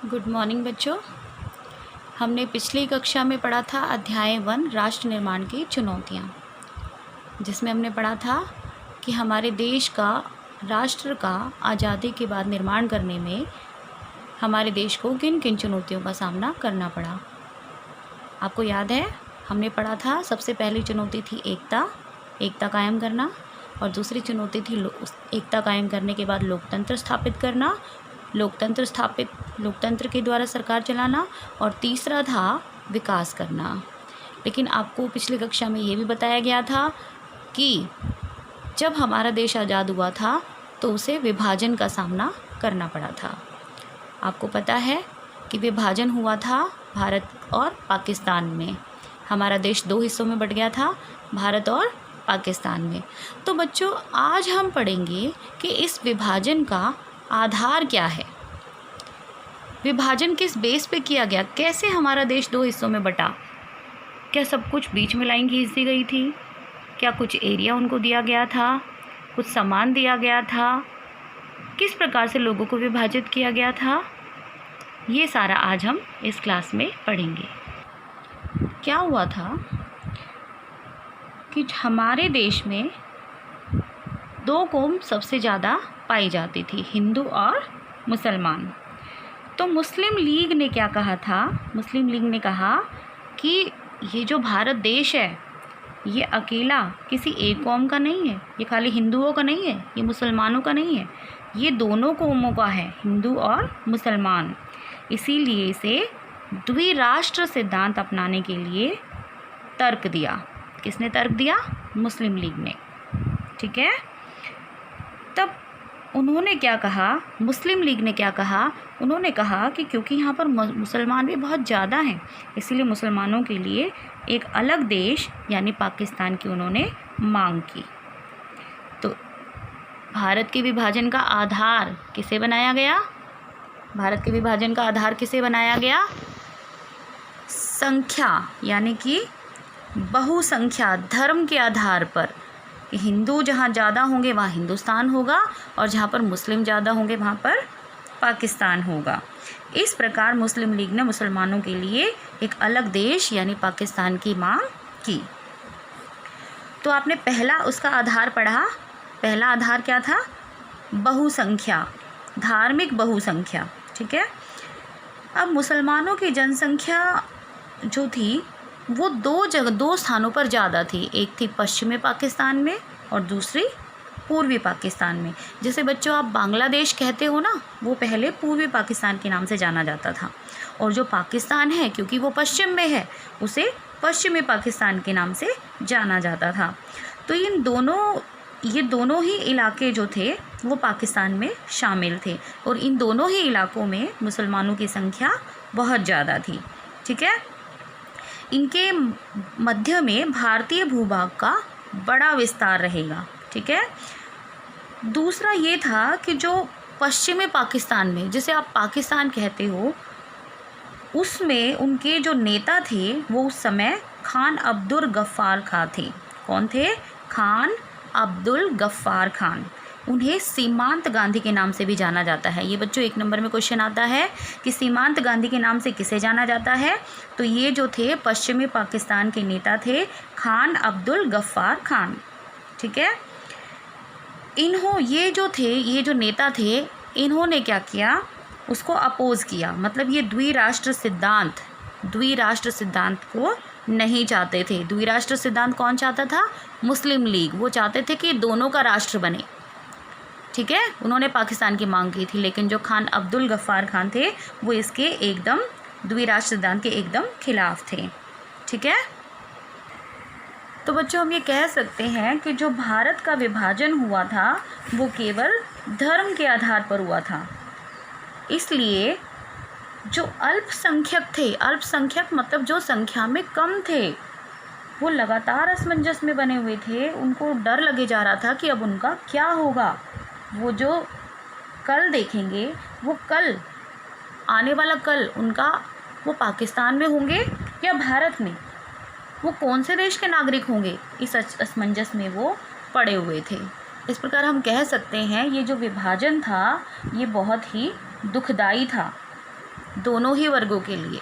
Good morning बच्चों। हमने पिछली कक्षा में पढ़ा था अध्याय 1 राष्ट्र निर्माण की चुनौतियाँ, जिसमें हमने पढ़ा था कि हमारे देश का राष्ट्र का आज़ादी के बाद निर्माण करने में हमारे देश को किन किन चुनौतियों का सामना करना पड़ा। आपको याद है, हमने पढ़ा था सबसे पहली चुनौती थी एकता कायम करना, और दूसरी चुनौती थी एकता कायम करने के बाद लोकतंत्र स्थापित करना, लोकतंत्र के द्वारा सरकार चलाना, और तीसरा था विकास करना। लेकिन आपको पिछली कक्षा में ये भी बताया गया था कि जब हमारा देश आज़ाद हुआ था तो उसे विभाजन का सामना करना पड़ा था। आपको पता है कि विभाजन हुआ था भारत और पाकिस्तान में। हमारा देश दो हिस्सों में बट गया था, भारत और पाकिस्तान में। तो बच्चों, आज हम पढ़ेंगे कि इस विभाजन का आधार क्या है, विभाजन किस बेस पे किया गया, कैसे हमारा देश दो हिस्सों में बटा। क्या सब कुछ बीच में लाइन खींच दी गई थी? क्या कुछ एरिया उनको दिया गया था? कुछ सामान दिया गया था? किस प्रकार से लोगों को विभाजित किया गया था? ये सारा आज हम इस क्लास में पढ़ेंगे। क्या हुआ था कि हमारे देश में दो कौम सबसे ज़्यादा पाई जाती थी, हिंदू और मुसलमान। तो मुस्लिम लीग ने क्या कहा था? मुस्लिम लीग ने कहा कि ये जो भारत देश है ये अकेला किसी एक कौम का नहीं है, ये खाली हिंदुओं का नहीं है, ये मुसलमानों का नहीं है, ये दोनों कौमों का है, हिंदू और मुसलमान। इसीलिए इसे द्विराष्ट्र सिद्धांत अपनाने के लिए तर्क दिया। किसने तर्क दिया? मुस्लिम लीग ने। ठीक है। तब उन्होंने क्या कहा, मुस्लिम लीग ने क्या कहा? उन्होंने कहा कि क्योंकि यहाँ पर मुसलमान भी बहुत ज़्यादा हैं, इसीलिए मुसलमानों के लिए एक अलग देश यानी पाकिस्तान की उन्होंने मांग की। तो भारत के विभाजन का आधार किसे बनाया गया? भारत के विभाजन का आधार किसे बनाया गया? संख्या यानी कि बहुसंख्या, धर्म के आधार पर कि हिंदू जहाँ ज़्यादा होंगे वहाँ हिंदुस्तान होगा, और जहाँ पर मुस्लिम ज़्यादा होंगे वहाँ पर पाकिस्तान होगा। इस प्रकार मुस्लिम लीग ने मुसलमानों के लिए एक अलग देश यानी पाकिस्तान की मांग की। तो आपने पहला उसका आधार पढ़ा। पहला आधार क्या था? बहुसंख्या, धार्मिक बहुसंख्या। ठीक है। अब मुसलमानों की जनसंख्या जो थी वो दो स्थानों पर ज़्यादा थी। एक थी पश्चिमी पाकिस्तान में और दूसरी पूर्वी पाकिस्तान में। जैसे बच्चों आप बांग्लादेश कहते हो ना, वो पहले पूर्वी पाकिस्तान के नाम से जाना जाता था, और जो पाकिस्तान है क्योंकि वो पश्चिम में है उसे पश्चिमी पाकिस्तान के नाम से जाना जाता था। तो ये दोनों ही इलाके जो थे वो पाकिस्तान में शामिल थे, और इन दोनों ही इलाकों में मुसलमानों की संख्या बहुत ज़्यादा थी। ठीक है। इनके मध्य में भारतीय भूभाग का बड़ा विस्तार रहेगा। ठीक है। दूसरा ये था कि जो पश्चिमी पाकिस्तान में, जिसे आप पाकिस्तान कहते हो, उसमें उनके जो नेता थे वो उस समय खान अब्दुल गफ्फार खां थे। कौन थे? खान अब्दुल गफ्फार खान। उन्हें सीमांत गांधी के नाम से भी जाना जाता है। ये बच्चों एक नंबर में क्वेश्चन आता है कि सीमांत गांधी के नाम से किसे जाना जाता है? तो ये जो थे पश्चिमी पाकिस्तान के नेता थे खान अब्दुल गफ्फार खान। ठीक है। ये जो नेता थे, इन्होंने क्या किया? उसको अपोज किया। मतलब ये द्विराष्ट्र सिद्धांत को नहीं चाहते थे। द्विराष्ट्र सिद्धांत कौन चाहता था? मुस्लिम लीग। वो चाहते थे कि दोनों का राष्ट्र बने। ठीक है। उन्होंने पाकिस्तान की मांग की थी, लेकिन जो खान अब्दुल गफ्फार खान थे वो इसके एकदम द्विराष्ट्र सिद्धांत के एकदम खिलाफ थे। ठीक है। तो बच्चों हम ये कह सकते हैं कि जो भारत का विभाजन हुआ था वो केवल धर्म के आधार पर हुआ था। इसलिए जो अल्पसंख्यक मतलब जो संख्या में कम थे, वो लगातार असमंजस में बने हुए थे। उनको डर लगे जा रहा था कि अब उनका क्या होगा। वो जो कल देखेंगे, वो कल आने वाला कल उनका, वो पाकिस्तान में होंगे या भारत में, वो कौन से देश के नागरिक होंगे, इस असमंजस में वो पड़े हुए थे। इस प्रकार हम कह सकते हैं ये जो विभाजन था ये बहुत ही दुखदाई था। दोनों ही वर्गों के लिए।